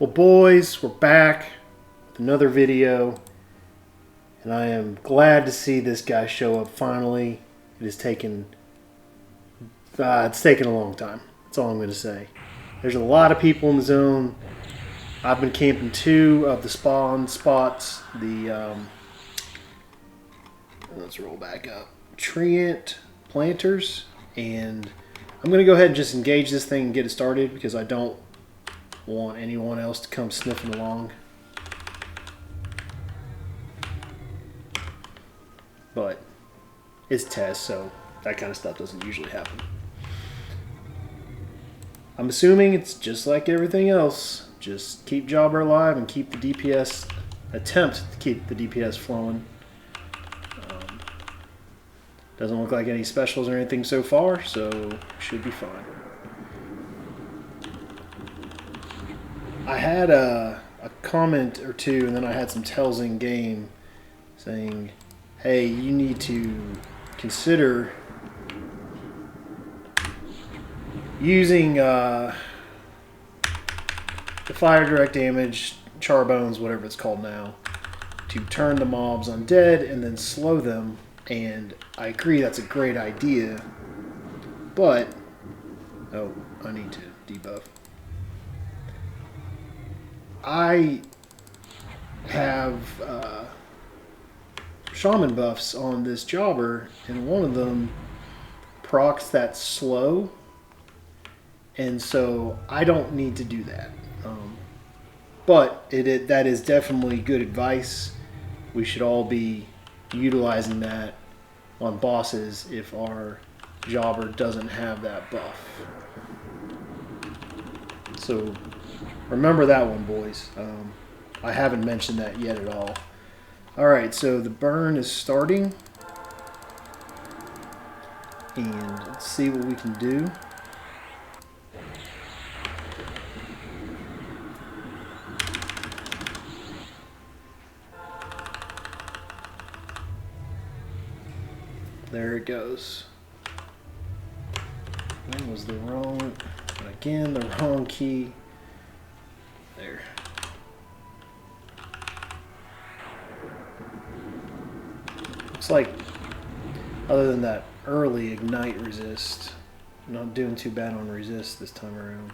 Well, boys, we're back with another video, and I am glad to see this guy show up finally. It has taken, it's taken a long time. That's all I'm going to say. There's a lot of people in the zone. I've been camping 2 of the spawn spots. Let's roll back up. Treant planters, and I'm going to go ahead and just engage this thing and get it started because I don't want anyone else to come sniffing along. But it's test, so that kind of stuff doesn't usually happen. I'm assuming it's just like everything else. Just keep Jobber alive and keep the DPS, attempt to keep the DPS flowing. Doesn't look like any specials or anything so far, so should be fine. I had a comment or two, and then I had some tells in game saying, hey, you need to consider using the fire direct damage, charbones, whatever it's called now, to turn the mobs undead and then slow them. And I agree that's a great idea, but oh, I need to debuff. I have shaman buffs on this jobber, and one of them procs that slow, and so I don't need to do that. But that is definitely good advice. We should all be utilizing that on bosses if our jobber doesn't have that buff. So remember that one, boys. I haven't mentioned that yet at all. Alright, so the burn is starting. And let's see what we can do. There it goes. That was the wrong, again, the wrong key. There. Looks like, other than that early ignite resist, I'm not doing too bad on resist this time around.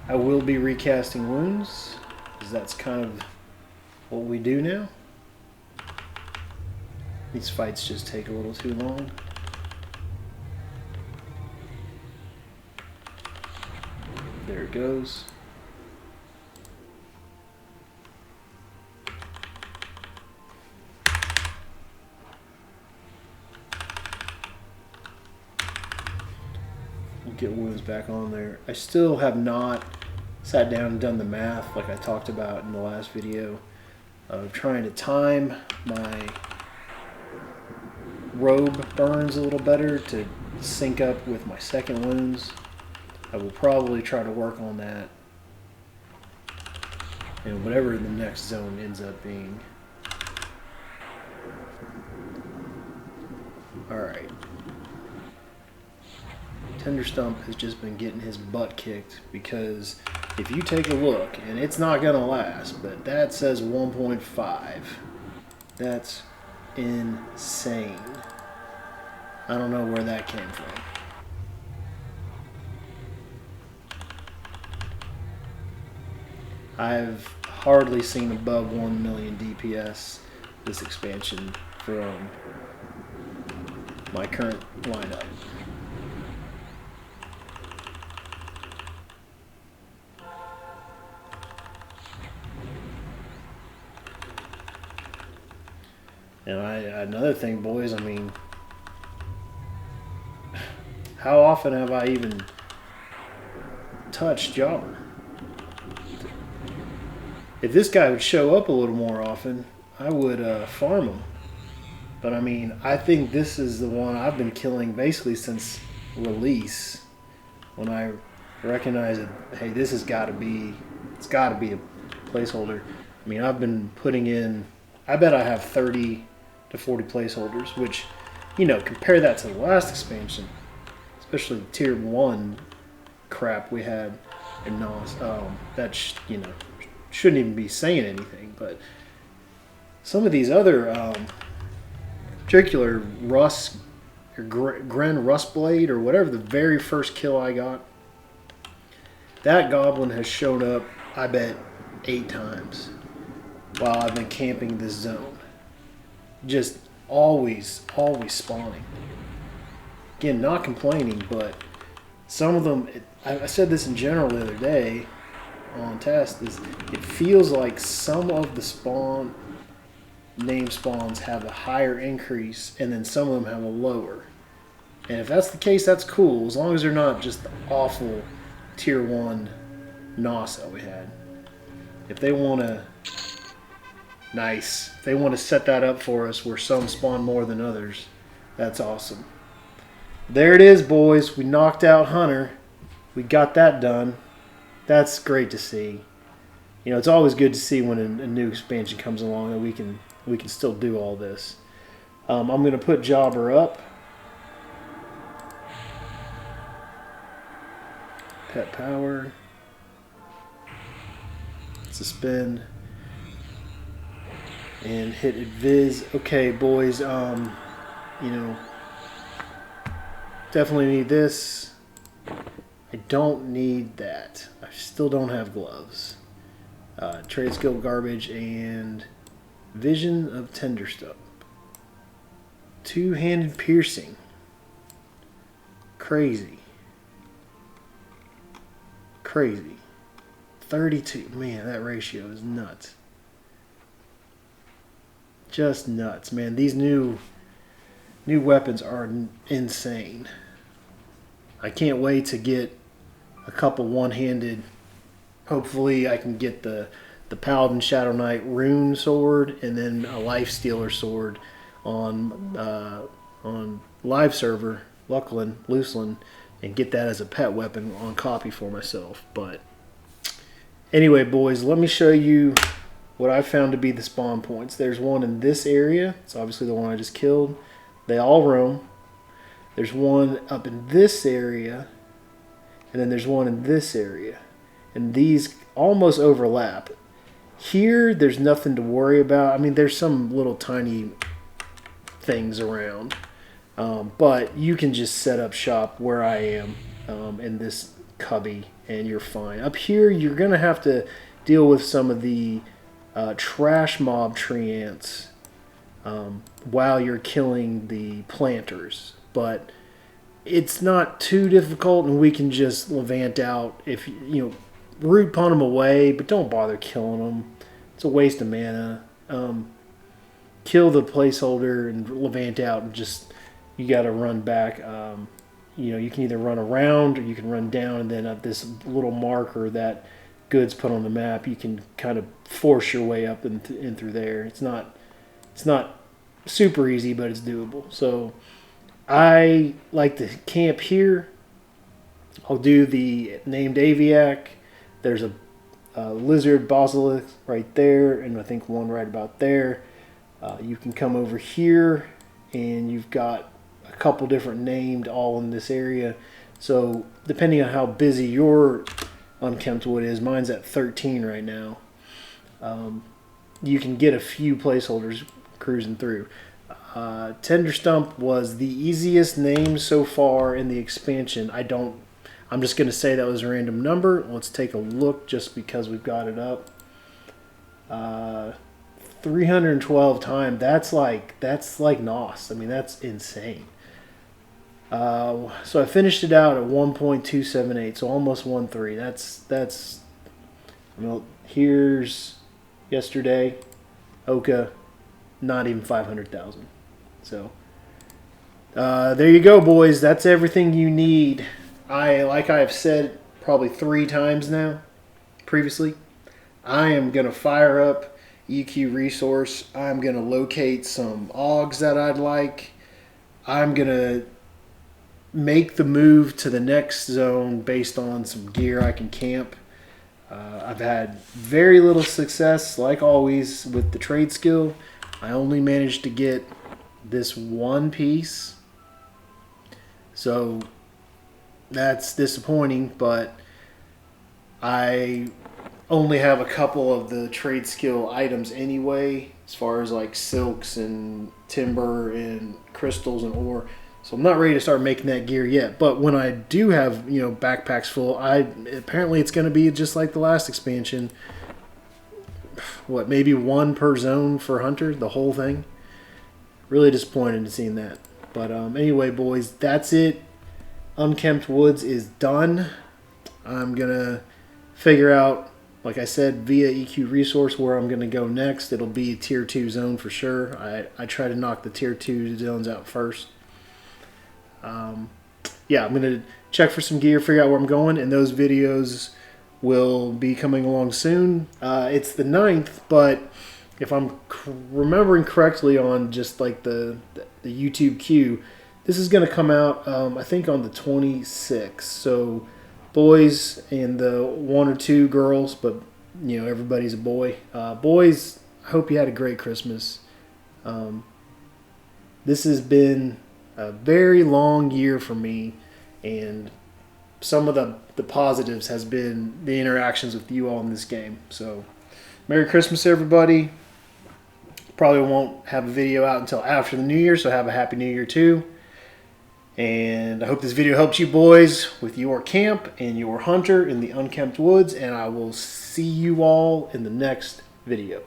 I will be recasting wounds, because that's kind of what we do now. These fights just take a little too long. There it goes. We'll get wounds back on there. I still have not sat down and done the math like I talked about in the last video of trying to time my robe burns a little better to sync up with my second wounds. I will probably try to work on that, and whatever the next zone ends up being. Alright. Tenderstump has just been getting his butt kicked because if you take a look, and it's not gonna last, but that says 1.5. That's insane. I don't know where that came from. I've hardly seen above 1 million DPS this expansion from my current lineup. And another thing, boys, I mean, how often have I even touched Jobber? If this guy would show up a little more often, I would farm him. But I mean, I think this is the one I've been killing basically since release. When I recognize that, hey, this has got to be, it's got to be a placeholder. I mean, I've been putting in, I bet I have 30 to 40 placeholders, which, you know, compare that to the last expansion, especially tier 1 crap we had. and nos. That you know, shouldn't even be saying anything. But some of these other particular Rust or Gren Rustblade or whatever the very first kill I got, that goblin has shown up, I bet, 8 times while I've been camping this zone. Just always spawning. Again, not complaining, but some of them, I said this in general the other day on test, is it feels like some of the name spawns have a higher increase and then some of them have a lower. And if that's the case, that's cool, as long as they're not just the awful tier 1 NOS that we had. If they want to, nice, if they want to set that up for us where some spawn more than others, that's awesome. There it is, boys. We knocked out Hunter. We got that done. That's great to see. You know, it's always good to see when a new expansion comes along that we can still do all this. I'm going to put Jobber up. Pet power. Suspend. And hit advis. Okay, boys. You know, definitely need this. I don't need that. I still don't have gloves. Trade skill garbage and vision of Tenderstump. Two-handed piercing. Crazy. Crazy. 32. Man, that ratio is nuts. Just nuts, man. These new weapons are insane. I can't wait to get a couple one-handed. Hopefully I can get the Paladin Shadow Knight rune sword and then a Life Stealer sword on live server, Luclin, and get that as a pet weapon on copy for myself. But anyway, boys, let me show you what I found to be the spawn points. There's one in this area. It's obviously the one I just killed. They all roam. There's one up in this area, and then there's one in this area. And these almost overlap. Here, there's nothing to worry about. I mean, there's some little tiny things around. But you can just set up shop where I am in this cubby, and you're fine. Up here, you're going to have to deal with some of the trash mob tree ants while you're killing the planters. But it's not too difficult, and we can just Levant out if you know, root pawn them away, but don't bother killing them. It's a waste of mana. Kill the placeholder and Levant out, and just you got to run back. You know, you can either run around or you can run down, and then at this little marker that Goods put on the map, you can kind of force your way up in through there. It's not super easy, but it's doable. So I like to camp here. I'll do the named Aviac. There's a lizard basilisk right there, and I think one right about there. You can come over here, and you've got a couple different named all in this area. So depending on how busy your Unkempt Wood is, mine's at 13 right now. You can get a few placeholders cruising through. Tenderstump was the easiest name so far in the expansion. I'm just going to say that was a random number. Let's take a look just because we've got it up. 312 times. That's like NOS. I mean, that's insane. So I finished it out at 1.278, so almost 1.3. That's. I mean, here's yesterday, Oka, not even 500,000. So there you go, boys. That's everything you need. Like I have said probably 3 times now, previously, I am gonna fire up EQ resource. I'm gonna locate some augs that I'd like. I'm gonna make the move to the next zone based on some gear I can camp. I've had very little success, like always, with the trade skill. I only managed to get this one piece, so that's disappointing, but I only have a couple of the trade skill items anyway, as far as like silks and timber and crystals and ore. So I'm not ready to start making that gear yet. But when I do have, you know, backpacks full, apparently it's going to be just like the last expansion. What, maybe one per zone for hunter, the whole thing. Really disappointed in seeing that. But anyway, boys, that's it. Unkempt Woods is done. I'm going to figure out, like I said, via EQ resource where I'm going to go next. It'll be tier 2 zone for sure. I try to knock the tier 2 zones out first. Yeah, I'm going to check for some gear, figure out where I'm going, and those videos will be coming along soon. It's the 9th, but if I'm remembering correctly on just like the YouTube queue, this is going to come out, I think, on the 26th. So, boys and the 1 or 2 girls, but, you know, everybody's a boy. Boys, I hope you had a great Christmas. This has been a very long year for me, and some of the positives has been the interactions with you all in this game. So, Merry Christmas, everybody. Probably won't have a video out until after the New Year, so have a Happy New Year too. And I hope this video helped you boys with your camp and your hunter in the Unkempt Woods, and I will see you all in the next video.